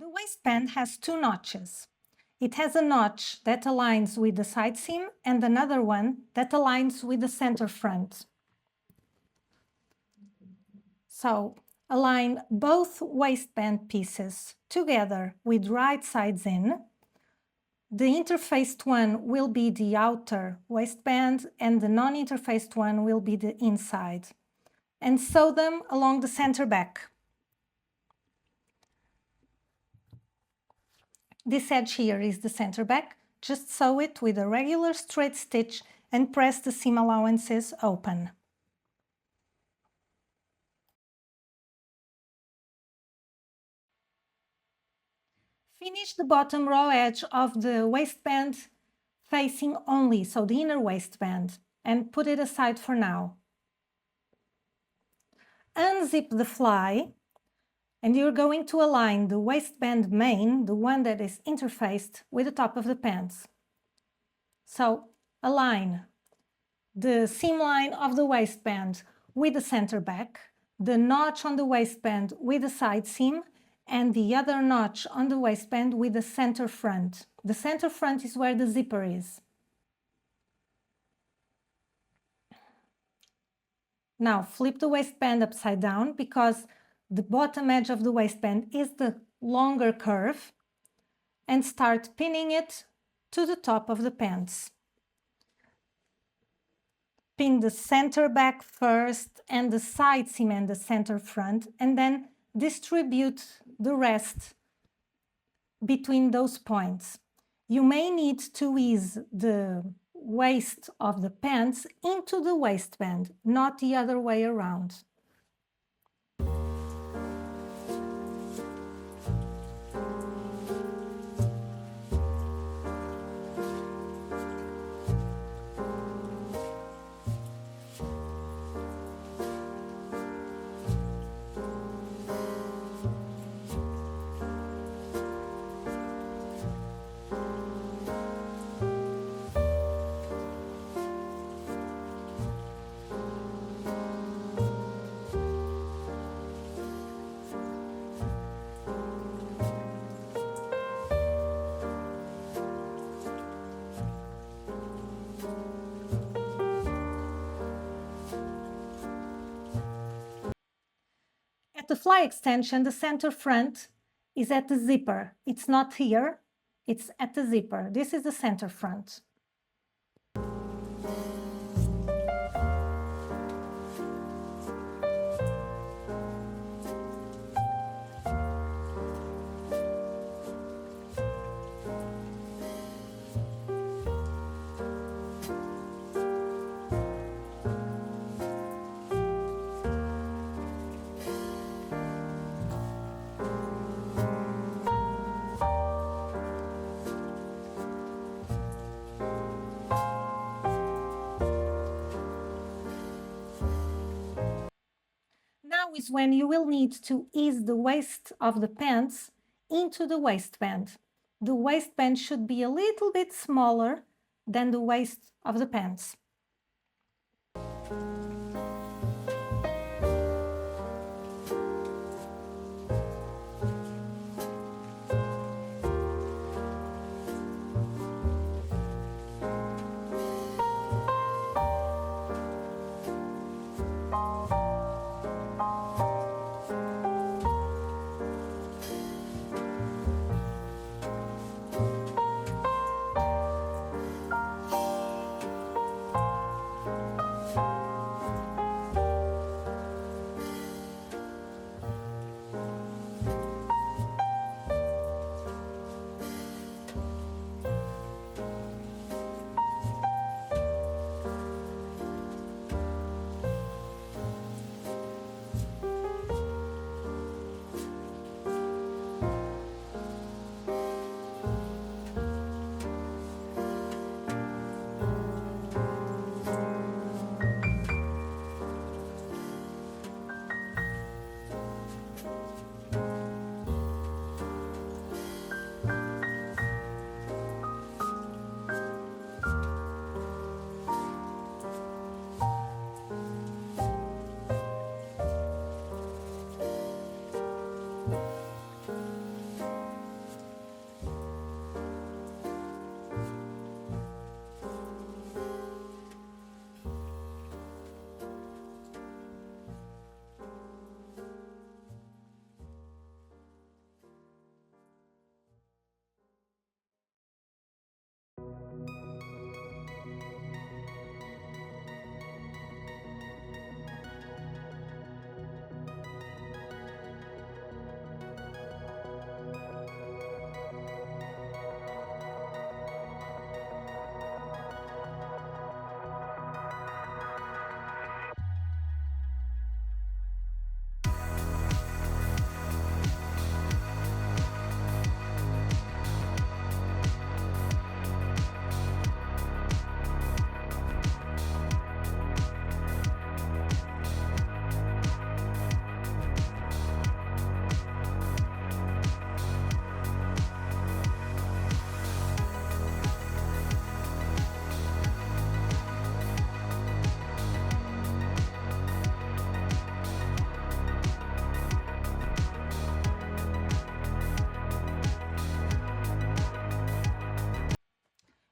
The waistband has two notches. It has a notch that aligns with the side seam and another one that aligns with the center front. So, align both waistband pieces together with right sides in. The interfaced one will be the outer waistband and the non-interfaced one will be the inside. And sew them along the center back. This edge here is the center back. Just sew it with a regular straight stitch and press the seam allowances open. Finish the bottom raw edge of the waistband facing only, so the inner waistband, and put it aside for now. Unzip the fly, and you're going to align the waistband main, the one that is interfaced, with the top of the pants. So align the seam line of the waistband with the center back, the notch on the waistband with the side seam, and the other notch on the waistband with the center front. The center front is where the zipper is. Now flip the waistband upside down because the bottom edge of the waistband is the longer curve, and start pinning it to the top of the pants. Pin the center back first and the side seam and the center front, and then distribute the rest between those points. You may need to ease the waist of the pants into the waistband, not the other way around. At the fly extension, the center front is at the zipper. It's not here, it's at the zipper. This is the center front. Now is when you will need to ease the waist of the pants into the waistband. The waistband should be a little bit smaller than the waist of the pants.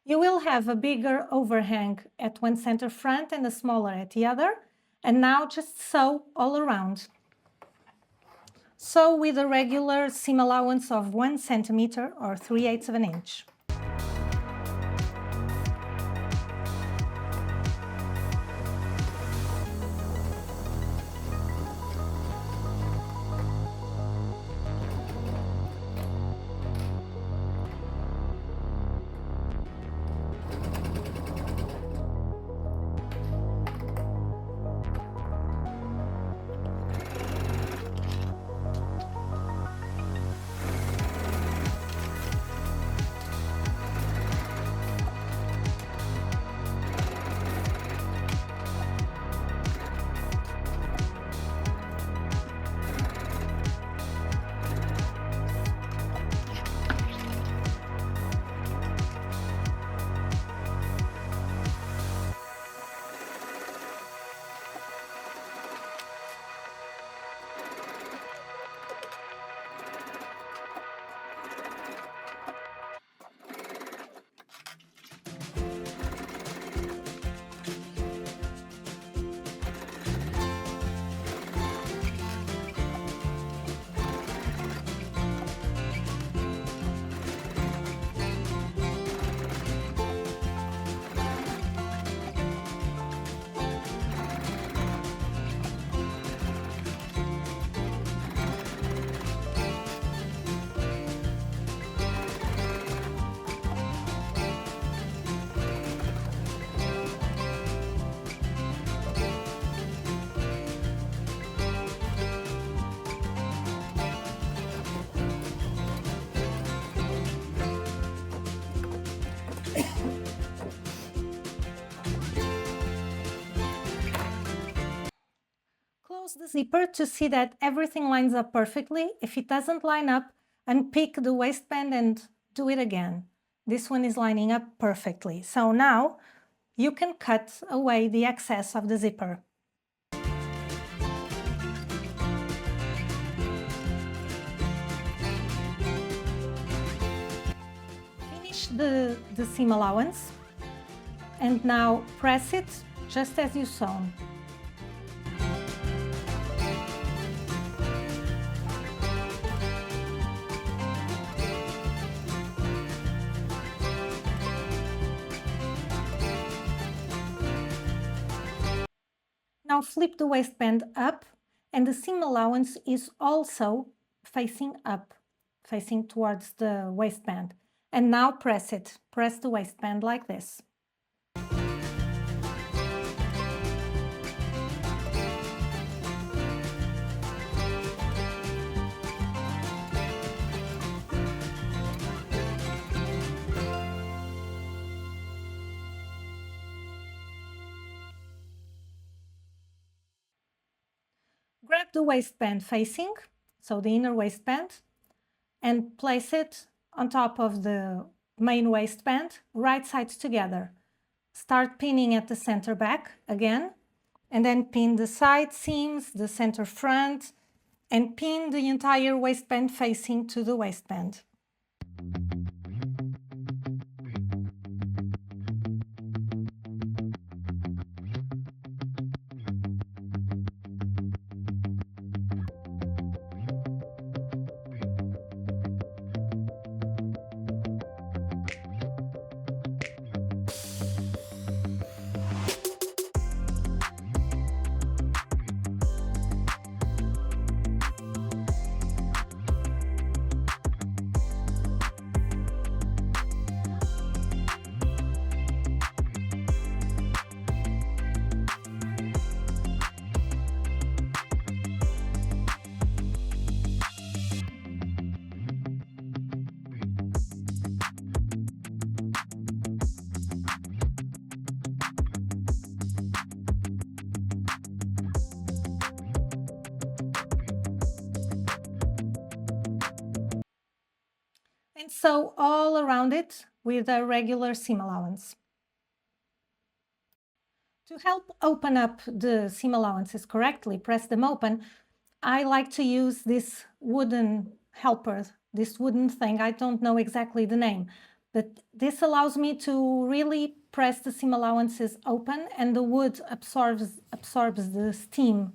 You will have a bigger overhang at one center front and a smaller at the other. And now just sew all around. Sew with a regular seam allowance of 1 centimeter or 3/8 of an inch. Close the zipper to see that everything lines up perfectly. If it doesn't line up, unpick the waistband and do it again. This one is lining up perfectly. So now you can cut away the excess of the zipper. Finish the seam allowance and now press it just as you sewn. Now flip the waistband up and the seam allowance is also facing up, facing towards the waistband. And now press it. Press the waistband like this. Grab the waistband facing, so the inner waistband, and place it on top of the main waistband, right sides together. Start pinning at the center back again, and then pin the side seams, the center front, and pin the entire waistband facing to the waistband. And sew all around it with a regular seam allowance. To help open up the seam allowances correctly, press them open, I like to use this wooden helper, this wooden thing. I don't know exactly the name, But this allows me to really press the seam allowances open, and the wood absorbs the steam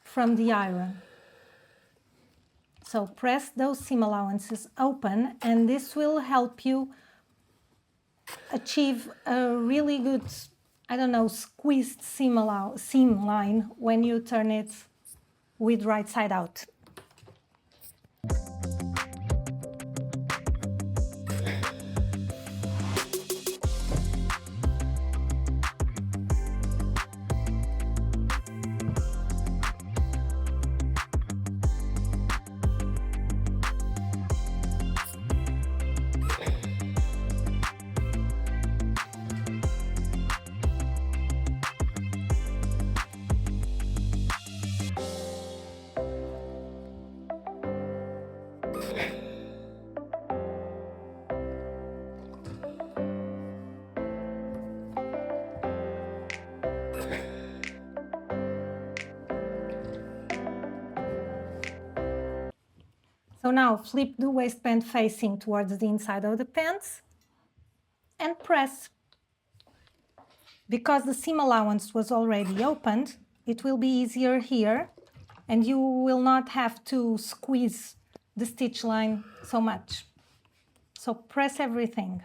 from the iron. So press those seam allowances open, and this will help you achieve a really good, I don't know, squeezed seam line when you turn it with right side out. So now flip the waistband facing towards the inside of the pants and press. Because the seam allowance was already opened, it will be easier here, and you will not have to squeeze the stitch line so much. So press everything.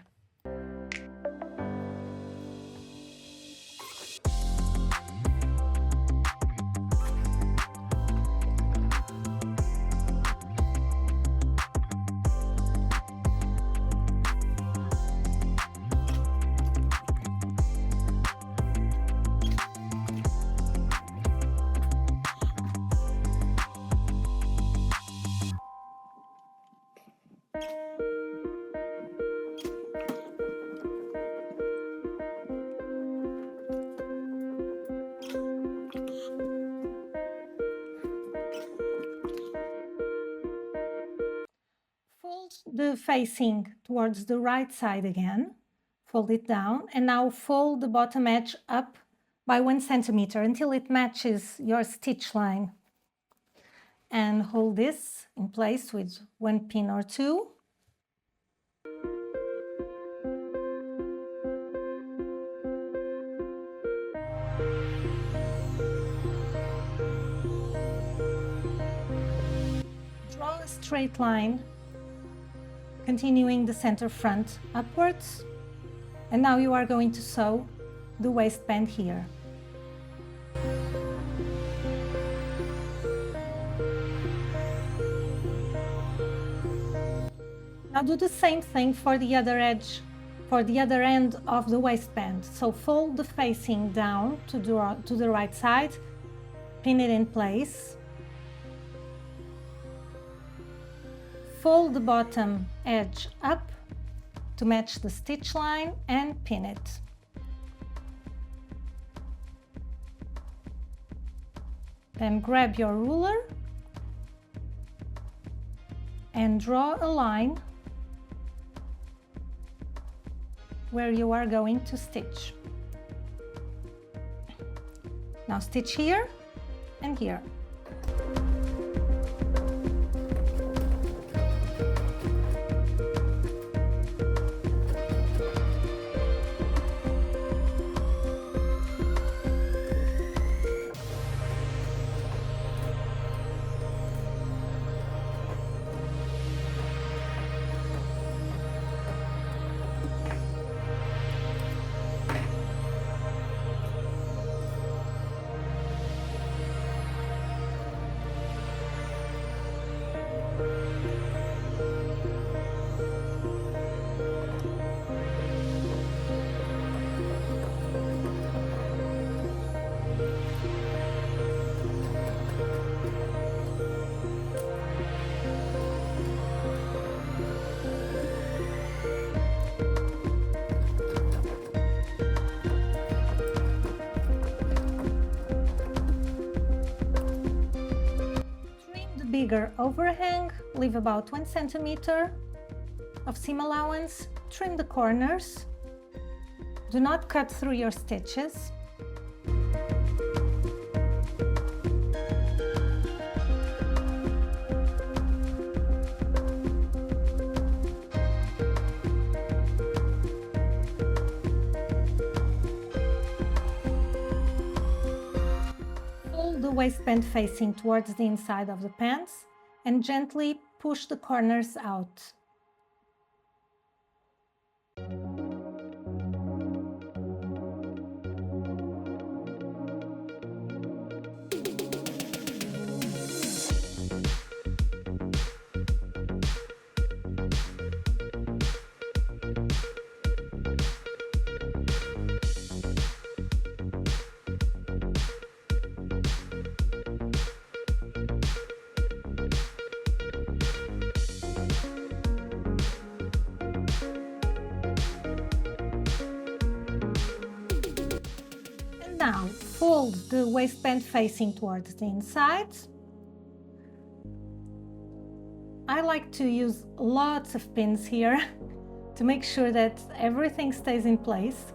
Fold the facing towards the right side again, fold it down, and now fold the bottom edge up by 1 centimeter until it matches your stitch line. And hold this in place with 1 pin or 2. Draw a straight line, continuing the center front upwards, and now you are going to sew the waistband here. Now do the same thing for the other edge, for the other end of the waistband. So fold the facing down to the right side, pin it in place. Fold the bottom edge up to match the stitch line and pin it. Then grab your ruler and draw a line where you are going to stitch. Now stitch here and here. Bigger overhang, leave about 1 centimeter of seam allowance, trim the corners, do not cut through your stitches. the waistband facing towards the inside of the pants and gently push the corners out. Now, fold the waistband facing towards the inside. I like to use lots of pins here to make sure that everything stays in place.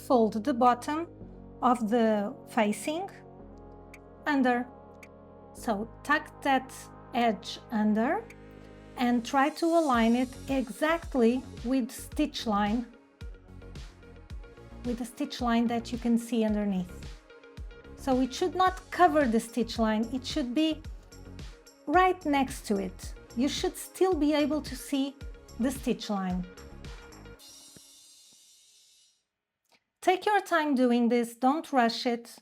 Fold the bottom of the facing under. So tuck that edge under and try to align it exactly with the stitch line that you can see underneath. So it should not cover the stitch line, it should be right next to it. You should still be able to see the stitch line. Take your time doing this, don't rush it.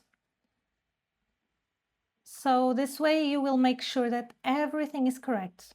So this way you will make sure that everything is correct.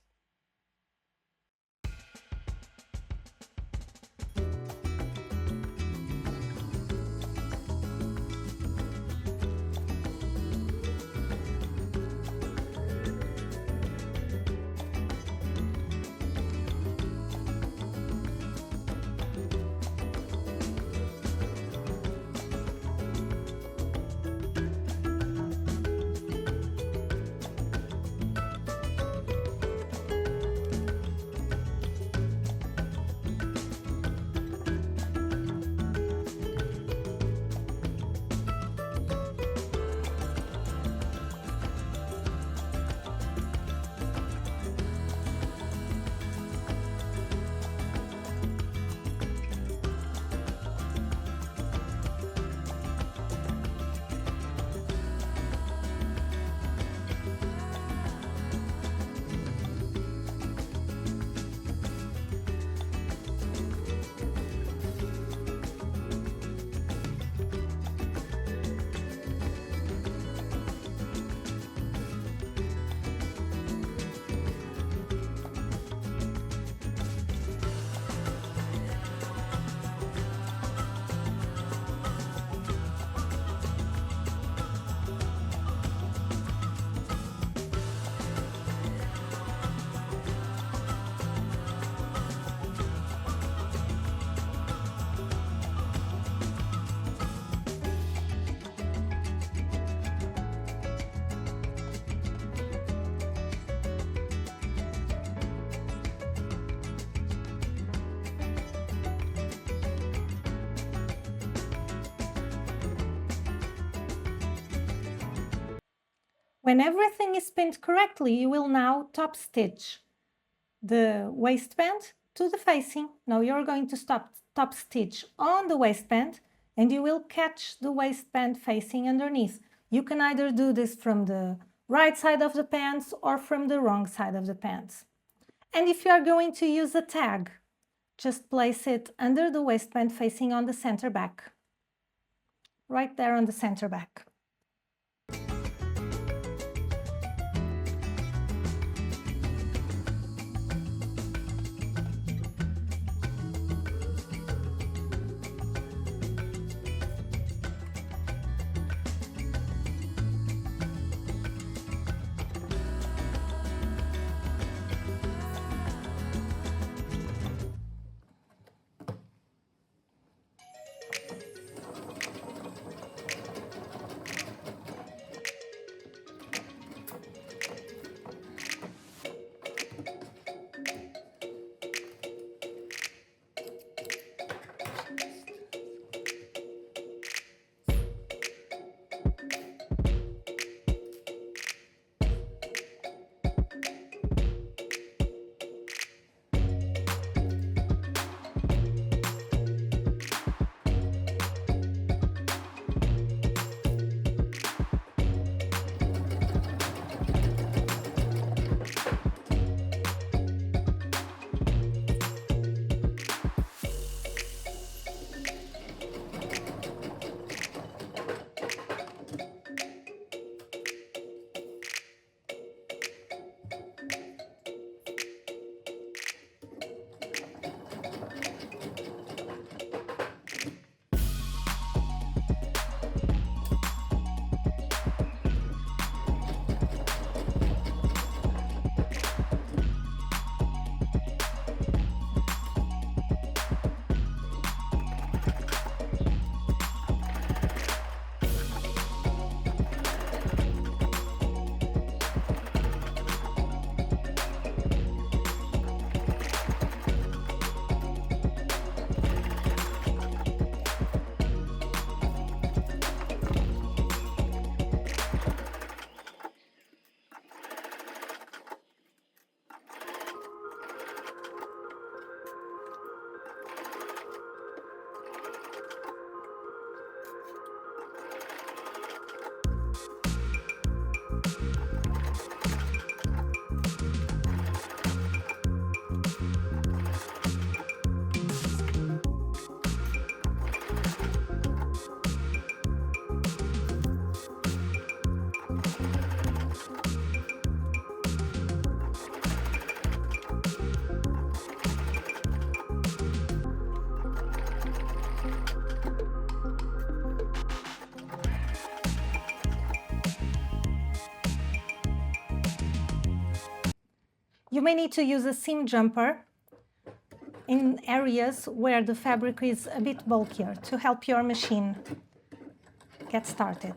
When everything is pinned correctly, you will now top stitch the waistband to the facing. Now you're going to top stitch on the waistband and you will catch the waistband facing underneath. You can either do this from the right side of the pants or from the wrong side of the pants. And if you are going to use a tag, just place it under the waistband facing on the center back. Right there on the center back. You may need to use a seam jumper in areas where the fabric is a bit bulkier to help your machine get started.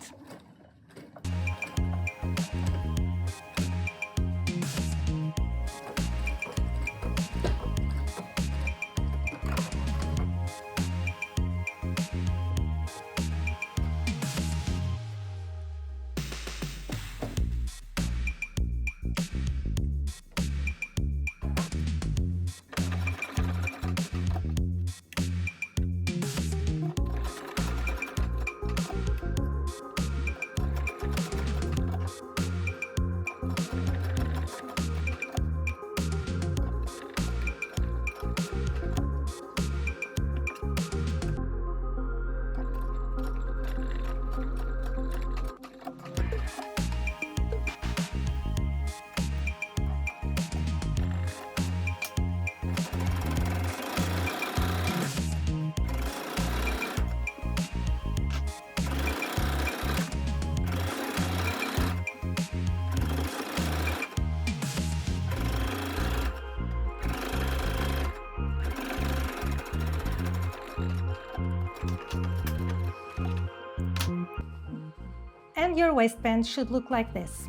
And your waistband should look like this.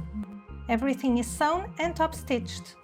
Everything is sewn and top stitched.